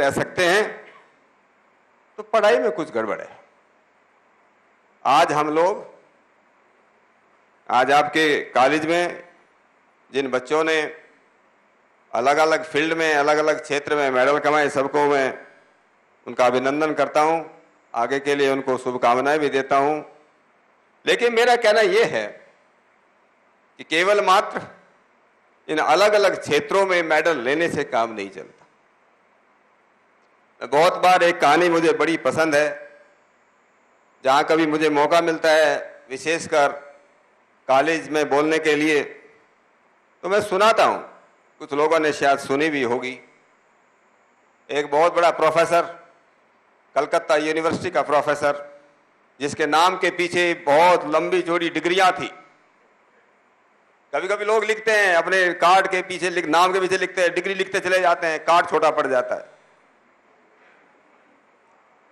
रह सकते हैं तो पढ़ाई में कुछ गड़बड़ है। आज हम लोग, आज आपके कॉलेज में जिन बच्चों ने अलग अलग फील्ड में, अलग अलग क्षेत्र में मेडल कमाए, सबको मैं उनका अभिनंदन करता हूं, आगे के लिए उनको शुभकामनाएं भी देता हूं। लेकिन मेरा कहना यह है कि केवल मात्र इन अलग अलग क्षेत्रों में मेडल लेने से काम नहीं चलता। बहुत बार एक कहानी मुझे बड़ी पसंद है, जहां कभी मुझे मौका मिलता है विशेषकर कॉलेज में बोलने के लिए, तो मैं सुनाता हूं। कुछ लोगों ने शायद सुनी भी होगी। एक बहुत बड़ा प्रोफेसर, कलकत्ता यूनिवर्सिटी का प्रोफेसर, जिसके नाम के पीछे बहुत लंबी चौड़ी डिग्रियां थी। कभी कभी लोग लिखते हैं अपने कार्ड के पीछे, नाम के पीछे लिखते हैं, डिग्री लिखते चले जाते हैं, कार्ड छोटा पड़ जाता है।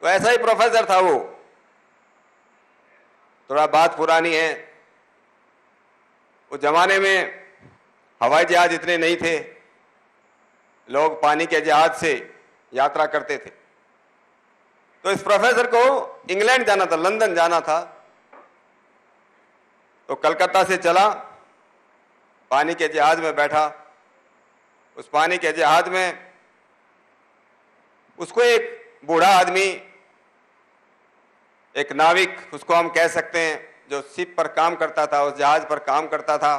तो ऐसा ही प्रोफेसर था वो। थोड़ा बात पुरानी है, उस जमाने में हवाई जहाज इतने नहीं थे, लोग पानी के जहाज से यात्रा करते थे। तो इस प्रोफेसर को इंग्लैंड जाना था, लंदन जाना था। तो कलकत्ता से चला, पानी के जहाज में बैठा। उस पानी के जहाज में उसको एक बूढ़ा आदमी, एक नाविक उसको हम कह सकते हैं, जो शिप पर काम करता था, उस जहाज पर काम करता था,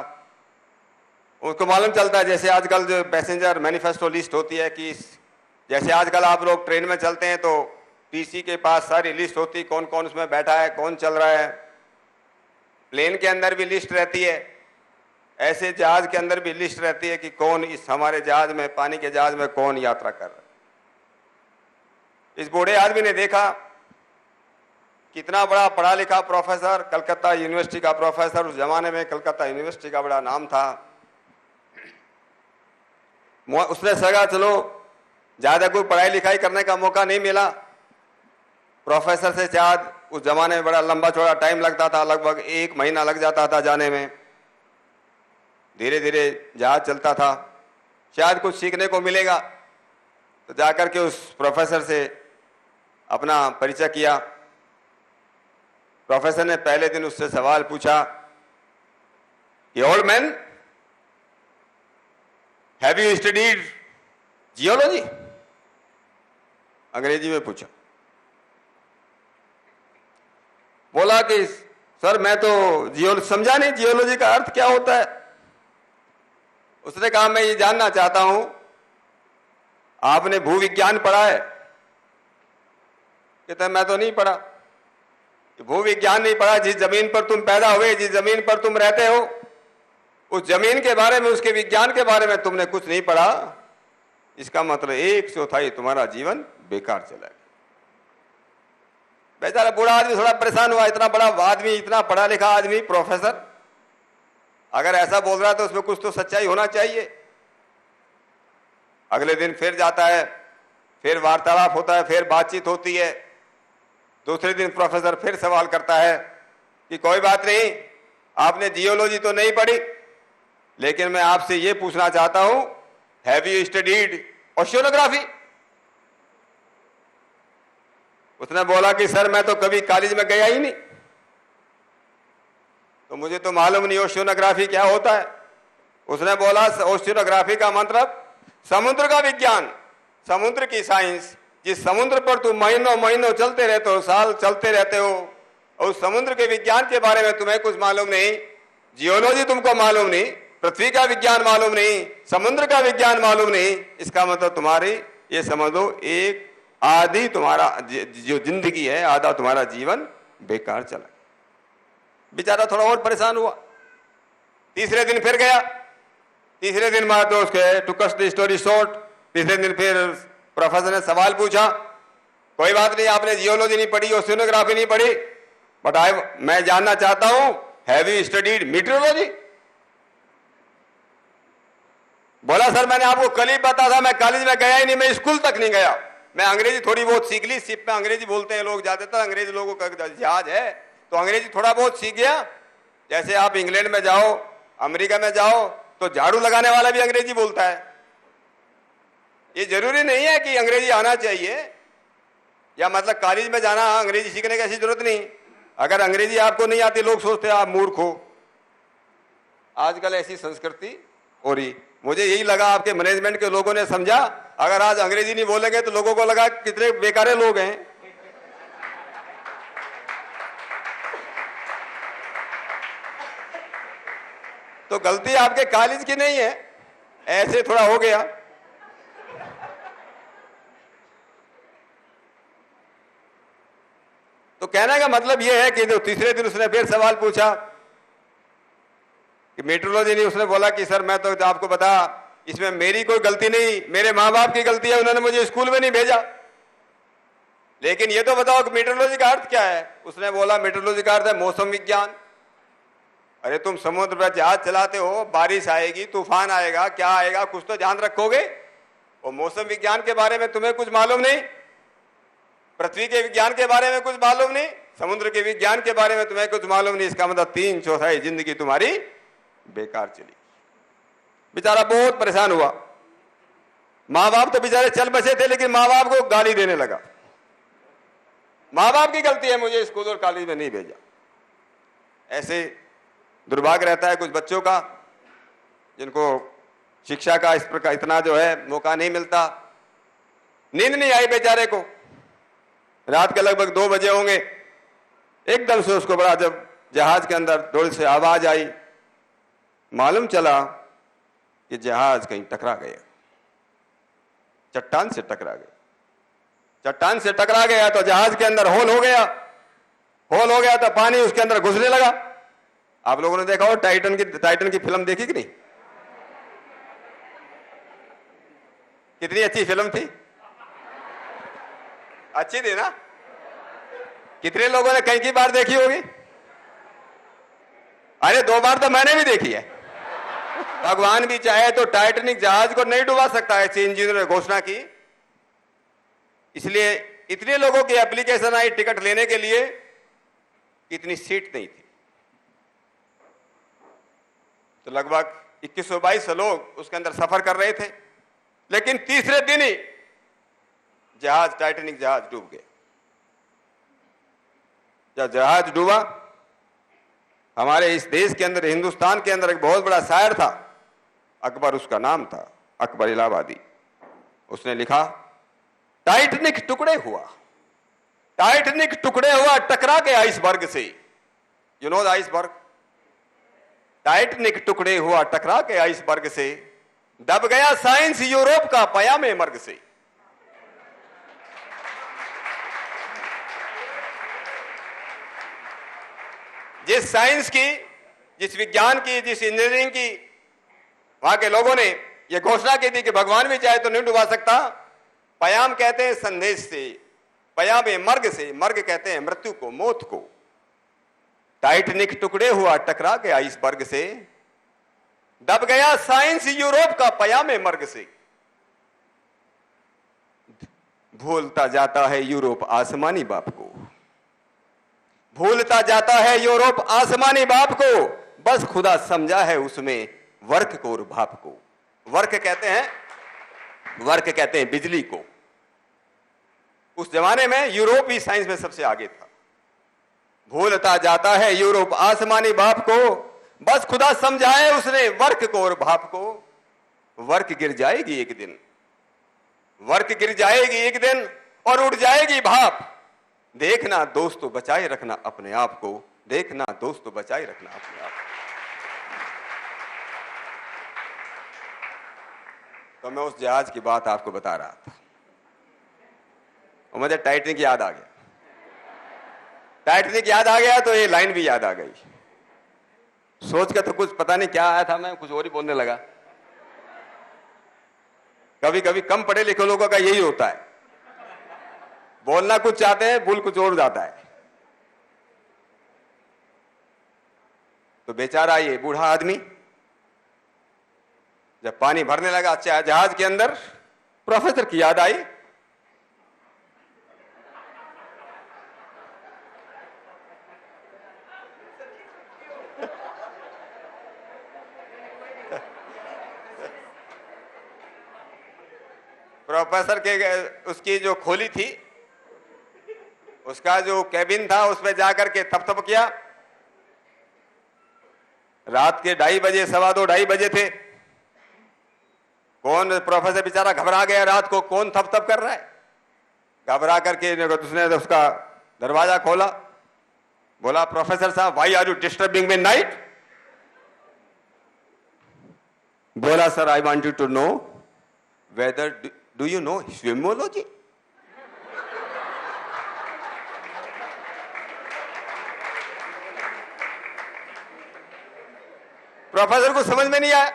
उसको मालूम चलता है जैसे आजकल जो पैसेंजर मैनिफेस्टो लिस्ट होती है कि जैसे आजकल आप लोग ट्रेन में चलते हैं तो टीसी के पास सारी लिस्ट होती, कौन कौन उसमें बैठा है, कौन चल रहा है। प्लेन के अंदर भी लिस्ट रहती है, ऐसे जहाज के अंदर भी लिस्ट रहती है कि कौन इस हमारे जहाज में, पानी के जहाज में कौन यात्रा कर रहा है। इस बूढ़े आदमी ने देखा कितना बड़ा पढ़ा लिखा प्रोफेसर, कलकत्ता यूनिवर्सिटी का प्रोफेसर, उस जमाने में कलकत्ता यूनिवर्सिटी का बड़ा नाम था। उसने सगा चलो ज्यादा कोई पढ़ाई लिखाई करने का मौका नहीं मिला, प्रोफेसर से शायद उस जमाने में बड़ा लंबा चौड़ा टाइम लगता था, लगभग 1 महीना लग जाता था जाने में। धीरे धीरे जहाज चलता था, शायद कुछ सीखने को मिलेगा। तो जाकर के उस प्रोफेसर से अपना परिचय किया। प्रोफेसर ने पहले दिन उससे सवाल पूछा कि old man, have you studied geology? अंग्रेजी में पूछा। बोला कि सर मैं तो समझा नहीं जियोलॉजी का अर्थ क्या होता है। उसने कहा मैं ये जानना चाहता हूं, आपने भूविज्ञान पढ़ा है? कहते मैं तो नहीं पढ़ा। भूविज्ञान नहीं पढ़ा? जिस जमीन पर तुम पैदा हुए, जिस जमीन पर तुम रहते हो, उस जमीन के बारे में, उसके विज्ञान के बारे में तुमने कुछ नहीं पढ़ा। इसका मतलब 1/4 तुम्हारा जीवन बेकार चला गया। बेचारा बूढ़ा आदमी थोड़ा परेशान हुआ। इतना बड़ा आदमी, इतना पढ़ा लिखा आदमी, प्रोफेसर, अगर ऐसा बोल रहा है तो उसमें कुछ तो सच्चाई होना चाहिए। अगले दिन फिर जाता है, फिर वार्तालाप होता है, फिर बातचीत होती है। दूसरे दिन प्रोफेसर फिर सवाल करता है कि कोई बात नहीं, आपने जियोलॉजी तो नहीं पढ़ी, लेकिन मैं आपसे यह पूछना चाहता हूं, हैव यू स्टडीड ओशियोनोग्राफी? उसने बोला कि सर मैं तो कभी कॉलेज में गया ही नहीं, तो मुझे तो मालूम नहीं ओशियोनोग्राफी क्या होता है। उसने बोला ओशियोनोग्राफी का मतलब समुद्र का विज्ञान, समुद्र की साइंस। जिस समुद्र पर तुम महीनों महीनों चलते रहते हो, साल चलते रहते हो, और उस समुद्र के विज्ञान के बारे में तुम्हें कुछ मालूम नहीं। जियोलॉजी तुमको मालूम नहीं, पृथ्वी का विज्ञान मालूम नहीं, समुद्र का विज्ञान मालूम नहीं। इसका मतलब तुम्हारी, ये समझ लो, एक आधी तुम्हारा जो जिंदगी है, आधा तुम्हारा जीवन बेकार चला। बेचारा थोड़ा और परेशान हुआ। तीसरे दिन फिर गया। तीसरे दिन बाद तो उसके to cut the story short, तीसरे दिन फिर प्रोफेसर ने सवाल पूछा, कोई बात नहीं, आपने जियोलॉजी नहीं पढ़ी, ओशियोनोग्राफी नहीं पढ़ी, बट मैं जानना चाहता हूं, हैव यू स्टडीड मीटरोलॉजी? बोला सर मैंने आपको कल ही बताया था, मैं कॉलेज में गया ही नहीं, मैं स्कूल तक नहीं गया। मैं अंग्रेजी थोड़ी बहुत सीख ली, शिप में अंग्रेजी बोलते हैं लोग, ज्यादातर अंग्रेजी लोगों का जहाज है, तो अंग्रेजी थोड़ा बहुत सीख गया। जैसे आप इंग्लैंड में जाओ, अमेरिका में जाओ, तो झाड़ू लगाने वाला भी अंग्रेजी बोलता है। ये जरूरी नहीं है कि अंग्रेजी आना चाहिए या मतलब कॉलेज में जाना अंग्रेजी सीखने की ऐसी जरूरत नहीं। अगर अंग्रेजी आपको नहीं आती, लोग सोचते हैं आप मूर्ख हो। आजकल ऐसी संस्कृति हो रही। मुझे यही लगा आपके मैनेजमेंट के लोगों ने समझा, अगर आज अंग्रेजी नहीं बोलेंगे तो लोगों को लगा कितने बेकारे लोग हैं। तो गलती आपके कॉलेज की नहीं है, ऐसे थोड़ा हो गया। तो कहने का मतलब यह है कि जो तीसरे दिन उसने फिर सवाल पूछा कि मेट्रोलॉजी नहीं, उसने बोला कि सर मैं तो आपको बता, इसमें मेरी कोई गलती नहीं, मेरे माँ बाप की गलती है, उन्होंने मुझे स्कूल में नहीं भेजा। लेकिन ये तो बताओ कि मेट्रोलॉजी का अर्थ क्या है। उसने बोला मेट्रोलॉजी का अर्थ है मौसम विज्ञान। अरे तुम समुद्र पर जहाज चलाते हो, बारिश आएगी, तूफान आएगा, क्या आएगा, कुछ तो ध्यान रखोगे। और मौसम विज्ञान के बारे में तुम्हें कुछ मालूम नहीं, पृथ्वी के विज्ञान के बारे में कुछ मालूम नहीं, समुद्र के विज्ञान के बारे में तुम्हें कुछ मालूम नहीं। इसका मतलब 3/4 जिंदगी तुम्हारी बेकार चली। बेचारा बहुत परेशान हुआ। माँ बाप तो बेचारे चल बचे थे, लेकिन माँ बाप को गाली देने लगा। माँ बाप की गलती है, मुझे स्कूल और कॉलेज में नहीं भेजा। ऐसे दुर्भाग्य रहता है कुछ बच्चों का, जिनको शिक्षा का इस प्रकार इतना जो है मौका नहीं मिलता। नींद नहीं आई बेचारे को। रात के लगभग 2 बजे होंगे, एकदम से उसको बड़ा जब जहाज के अंदर जोर से आवाज आई, मालूम चला कि जहाज कहीं टकरा गया, चट्टान से टकरा गया। चट्टान से टकरा गया तो जहाज के अंदर होल हो गया। होल हो गया तो पानी उसके अंदर घुसने लगा। आप लोगों ने देखा हो टाइटन की फिल्म देखी कि नहीं? कितनी अच्छी फिल्म थी, अच्छी थी ना? कितने लोगों ने कई की बार देखी होगी? अरे 2 बार तो मैंने भी देखी है। भगवान भी चाहे तो टाइटैनिक जहाज को नहीं डुबा सकता, ऐसे इंजीनियर ने घोषणा की। इसलिए इतने लोगों की एप्लीकेशन आई टिकट लेने के लिए, इतनी सीट नहीं थी। तो लगभग 2122 लोग उसके अंदर सफर कर रहे थे। लेकिन तीसरे दिन ही जहाज, टाइटैनिक जहाज डूब गया। जब जहाज डूबा, हमारे इस देश के अंदर, हिंदुस्तान के अंदर एक बहुत बड़ा शायर था, अकबर उसका नाम था, अकबर इलाहाबादी। उसने लिखा, टाइटैनिक टुकड़े हुआ, टाइटैनिक टुकड़े हुआ टकरा के आइसबर्ग से। You know the iceberg? Titanic टुकड़े हुआ टकरा के आइसबर्ग से, दब गया साइंस यूरोप का पयामे मर्ग से। जिस साइंस की, जिस विज्ञान की, जिस इंजीनियरिंग की, वहां के लोगों ने यह घोषणा की थी कि भगवान भी चाहे तो नहीं डुबा सकता। पयाम कहते हैं संदेश से, पयाम मर्ग से, मर्ग कहते हैं मृत्यु को, मौत को। टाइटैनिक टुकड़े हुआ टकरा के आइसबर्ग से, दब गया साइंस यूरोप का पयाम मर्ग से। भूलता जाता है यूरोप आसमानी बाप को, भूलता जाता है यूरोप आसमानी बाप को, बस खुदा समझा है उसमें वर्क को और भाप को। वर्क कहते हैं बिजली को। उस जमाने में यूरोप ही साइंस में सबसे आगे था। भूलता जाता है यूरोप आसमानी बाप को, बस खुदा समझाए उसने वर्क को और भाप को। वर्क गिर जाएगी एक दिन, वर्क गिर जाएगी एक दिन और उड़ जाएगी भाप। देखना दोस्तों बचाए रखना अपने आप को, देखना दोस्तों बचाए रखना अपने आप को। तो मैं उस जहाज की बात आपको बता रहा था और मुझे टाइटैनिक याद आ गया। टाइटैनिक याद आ गया तो ये लाइन भी याद आ गई। सोच कर तो कुछ पता नहीं क्या आया था, मैं कुछ और ही बोलने लगा। कभी कभी कम पढ़े लिखे लोगों का यही होता है, बोलना कुछ चाहते हैं, भूल कुछ और जाता है। तो बेचारा ये बूढ़ा आदमी जब पानी भरने लगा जहाज के अंदर, प्रोफेसर की याद आई। प्रोफेसर के उसकी जो खोली थी, उसका जो कैबिन था, उसमें जाकर के थप किया। रात के 2:30 बजे, 2:15, 2:30 बजे थे। कौन प्रोफेसर बेचारा घबरा गया, रात को कौन थप कर रहा है। घबरा करके उसने उसका दरवाजा खोला, बोला प्रोफेसर साहब why are you disturbing me night. बोला sir I want you to know whether do you know swimology. Professor को समझ में नहीं आया।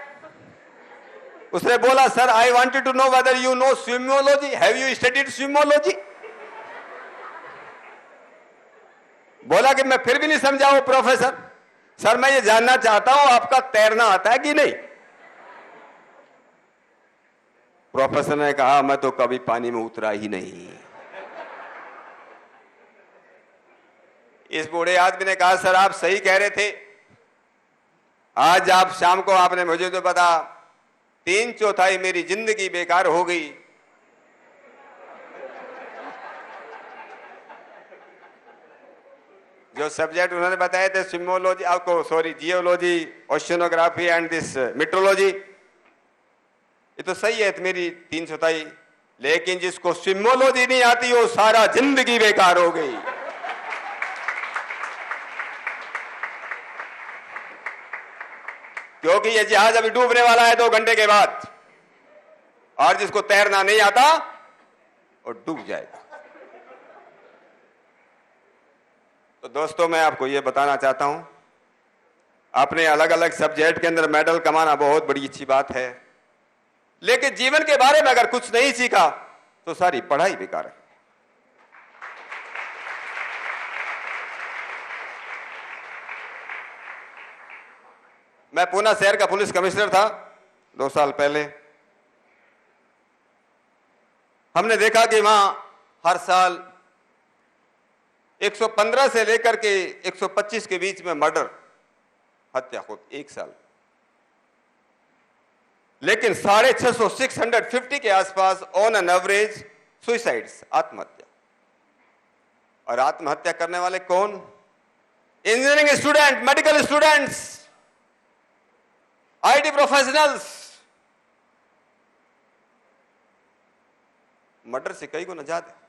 उसने बोला sir I wanted to know whether you know swimology, have you studied swimology. बोला कि मैं फिर भी नहीं समझा हूं प्रोफेसर, सर मैं ये जानना चाहता हूं आपका तैरना आता है कि नहीं। प्रोफेसर ने कहा मैं तो कभी पानी में उतरा ही नहीं। इस बूढ़े आदमी ने कहा सर आप सही कह रहे थे, आज आप शाम को आपने मुझे तो बता 3/4 मेरी जिंदगी बेकार हो गई। जो सब्जेक्ट उन्होंने बताए थे स्विमोलॉजी, आपको sorry geology, oceanography and this metrology, ये तो सही है मेरी 3/4, लेकिन जिसको स्विमोलॉजी नहीं आती वो सारा जिंदगी बेकार हो गई। क्योंकि ये जहाज अभी डूबने वाला है 2 घंटे के बाद, और जिसको तैरना नहीं आता वो डूब जाएगा। तो दोस्तों मैं आपको ये बताना चाहता हूं, अपने अलग अलग सब्जेक्ट के अंदर मेडल कमाना बहुत बड़ी अच्छी बात है, लेकिन जीवन के बारे में अगर कुछ नहीं सीखा तो सारी पढ़ाई बेकार है। मैं पूना शहर का पुलिस कमिश्नर था 2 साल पहले। हमने देखा कि वहां हर साल 115 से लेकर के 125 के बीच में मर्डर, हत्या होती 1 साल, लेकिन 650 650 के आसपास ऑन एन एवरेज सुसाइड्स, आत्महत्या। और आत्महत्या करने वाले कौन? Engineering student, medical students, IT professionals. Murder से कई गुना ज्यादा।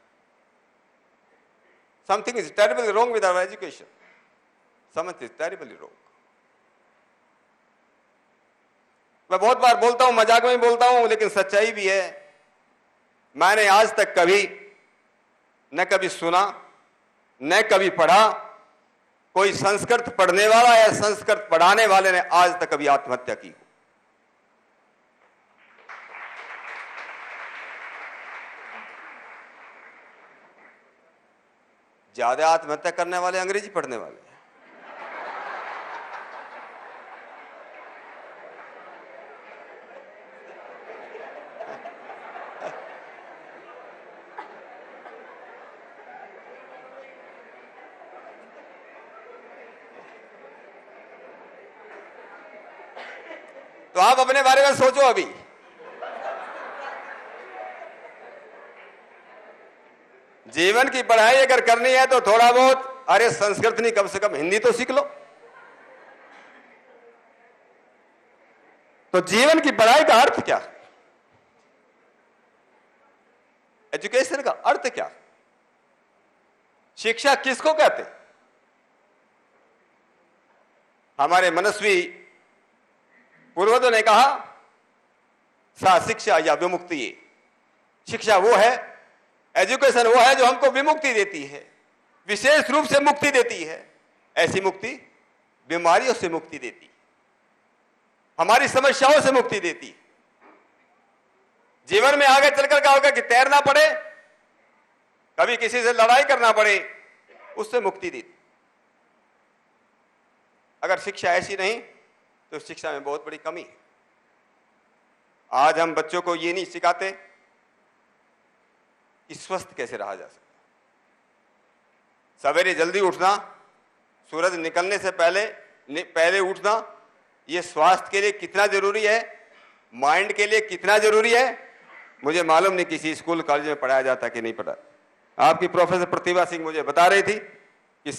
Something is terribly wrong with our education, something is terribly wrong. मैं बहुत बार बोलता हूं, मजाक में बोलता हूं, लेकिन सच्चाई भी है। मैंने आज तक कभी न कभी सुना न कभी पढ़ा कोई संस्कृत पढ़ने वाला या संस्कृत पढ़ाने वाले ने आज तक कभी आत्महत्या की हो। ज्यादा आत्महत्या करने वाले अंग्रेजी पढ़ने वाले हैं। तो आप अपने बारे में सोचो। अभी जीवन की पढ़ाई अगर करनी है तो थोड़ा बहुत, अरे संस्कृत नहीं कम से कम हिंदी तो सीख लो। तो जीवन की पढ़ाई का अर्थ क्या? एजुकेशन का अर्थ क्या? शिक्षा किसको कहते? हमारे मनस्वी पूर्वजों ने कहा सा शिक्षा या विमुक्ति। शिक्षा वो है, एजुकेशन वो है जो हमको विमुक्ति देती है, विशेष रूप से मुक्ति देती है। ऐसी मुक्ति बीमारियों से मुक्ति देती, हमारी समस्याओं से मुक्ति देती। जीवन में आगे चलकर क्या होगा कि तैरना पड़े, कभी किसी से लड़ाई करना पड़े, उससे मुक्ति देती। अगर शिक्षा ऐसी नहीं तो शिक्षा में बहुत बड़ी कमी है। आज हम बच्चों को ये नहीं सिखाते कि स्वस्थ कैसे रहा जा सकता। सवेरे जल्दी उठना, सूरज निकलने से पहले उठना, ये स्वास्थ्य के लिए कितना जरूरी है, माइंड के लिए कितना जरूरी है, मुझे मालूम नहीं किसी स्कूल कॉलेज में पढ़ाया जाता कि नहीं पढ़ा। आपकी प्रोफेसर प्रतिभा सिंह मुझे बता रही थी कि